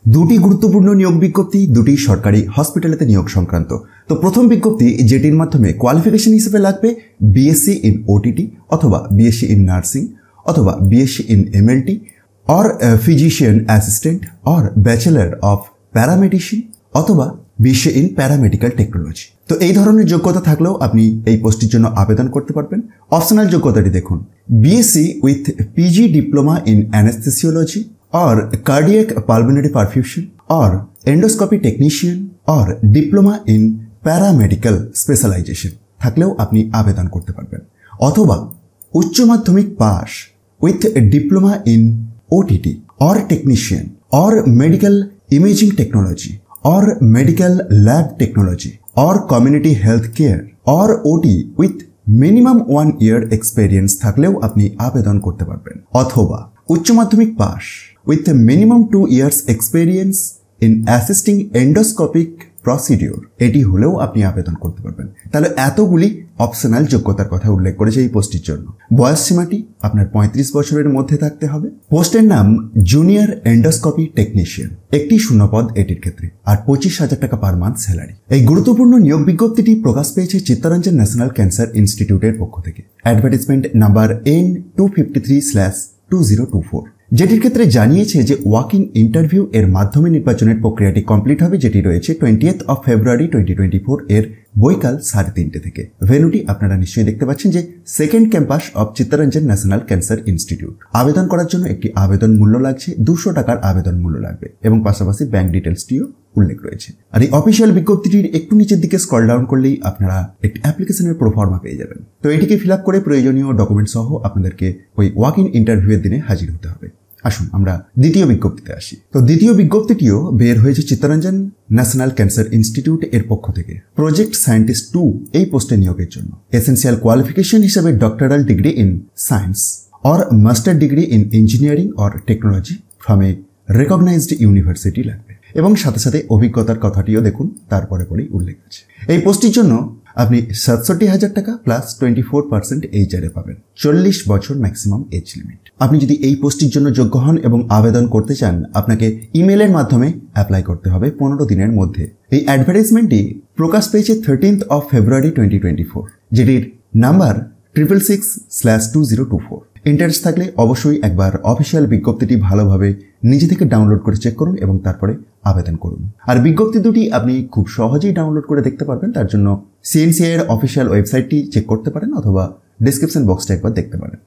দুটি গুরুত্বপূর্ণ নিয়োগ বিজ্ঞপ্তি, দুটি সরকারি হসপিটালেতে নিয়োগ সংক্রান্ত। তো প্রথম বিজ্ঞপ্তি যেটির মাধ্যমে কোয়ালিফিকেশন হিসেবে লাগবে বিএসসি ইন ওটিটি অথবা বিএসসি ইন নার্সিং অথবা BSc in MLT or physician assistant or bachelor of paramedicine অথবা বিএসসি ইন প্যারামেডিক্যাল টেকনোলজি। তো এই ধরনের যোগ্যতা থাকলেও আপনি এই পোস্টের জন্য আবেদন করতে পারবেন। অপশনাল যোগ্যতাটি দেখুন, BSc with PG diploma in anaesthesiology or cardiac pulmonary perfusion or endoscopy technician or diploma in paramedical specialization থাকলেও আপনি আবেদন করতে পারবেন, অথবা উচ্চ মাধ্যমিক pass with diploma in OTT or technician or medical imaging technology or medical lab technology or community health care or OT with minimum 1 year experience থাকলেও আপনি আবেদন করতে পারবেন, অথবা উচ্চ মাধ্যমিক pass with a minimum 2 years experience in assisting endoscopic procedure এটি হলেও আপনি আবেদন করতে পারবেন। তাহলে এতগুলি অপশনাল যোগ্যতার কথা উল্লেখ করেছে এই পোস্টের জন্য। বয়স সীমাটি আপনার 35 বছরের মধ্যে থাকতে হবে। পোস্টের নাম জুনিয়র এন্ডোস্কোপি টেকনিশিয়ান, একটি শূন্যপদ এটির ক্ষেত্রে, আর 25,000 টাকা পার মান্থ স্যালারি। এই গুরুত্বপূর্ণ নিয়োগ বিজ্ঞপ্তিটি প্রকাশ পেয়েছে চিত্তরঞ্জন ন্যাশনাল ক্যান্সার ইনস্টিটিউটের পক্ষ থেকে। অ্যাডভার্টাইজমেন্ট নাম্বার N253/2024, যেটির ক্ষেত্রে জানিয়েছে যে ওয়াক ইন ইন্টারভিউ এর মাধ্যমে নির্বাচনের প্রক্রিয়াটি কমপ্লিট হবে, যেটি রয়েছে 20th of February 2024 এর বৈকাল 3:30 থেকে। ভেন্যুটি আপনারা নিশ্চয়ই দেখতে পাচ্ছেন যে second campus of Chittaranjan national cancer institute. আবেদন করার জন্য একটি আবেদন মূল্য লাগছে, 200 টাকার আবেদন মূল্য লাগবে এবং পাশাপাশি ব্যাংক ডিটেলসটিও উল্লেখ রয়েছে। আর এই অফিসিয়াল বিজ্ঞপ্তিটির একটু নিচের দিকে স্ক্রল ডাউন করলেই আপনারা একটি অ্যাপ্লিকেশনের প্রোফর্মা পেয়ে যাবেন। তো এটিকে ফিল আপ করে প্রয়োজনীয় ডকুমেন্ট সহ আপনাদেরকে ওই ওয়াক ইন ইন্টারভিউ এর দিনে হাজির হতে হবে। আসুন আমরা দ্বিতীয় বিজ্ঞপ্তিতে আসি। তো দ্বিতীয় বিজ্ঞপ্তিটিও বের হয়েছে চিত্তরঞ্জন ন্যাশনাল ক্যান্সার ইনস্টিটিউট এর পক্ষ থেকে। প্রজেক্ট সায়েন্টিস্ট 2 এই পোস্টে নিয়োগের জন্য এসেনশিয়াল কোয়ালিফিকেশন হিসেবে doctoral degree in science or master degree in engineering or technology from a recognized university লাগবে, এবং সাথে সাথে অভিজ্ঞতার কথাটিও দেখুন, তারপরে পরেই উল্লেখ আছে। এই পোস্টের জন্য আপনি 67,000 টাকা প্লাস 24% এইচআরএ পাবেন, 40 বছর ম্যাক্সিমাম এজ লিমিট। আপনি যদি এই পোস্টের জন্য যোগ্য হন এবং আবেদন করতে চান, আপনাকে ইমেলের মাধ্যমে অ্যাপ্লাই করতে হবে 15 দিনের মধ্যে। এই অ্যাডভার্টাইজমেন্টটি প্রকাশ পেয়েছে 13th of February 2024, যেটির নাম্বার 666/2024। ইন্টারেস্ট থাকলে অবশ্যই একবার অফিসিয়াল বিজ্ঞপ্তিটি ভালোভাবে নিজে থেকে ডাউনলোড করে চেক করুন এবং তারপরে আবেদন করুন। আর বিজ্ঞপ্তি দুটি আপনি খুব সহজেই ডাউনলোড করে দেখতে পারবেন। তার জন্য সিএনসিআই এর অফিসিয়াল ওয়েবসাইটটি চেক করতে পারেন অথবা ডেসক্রিপশন বক্সটা একবার দেখতে পারেন।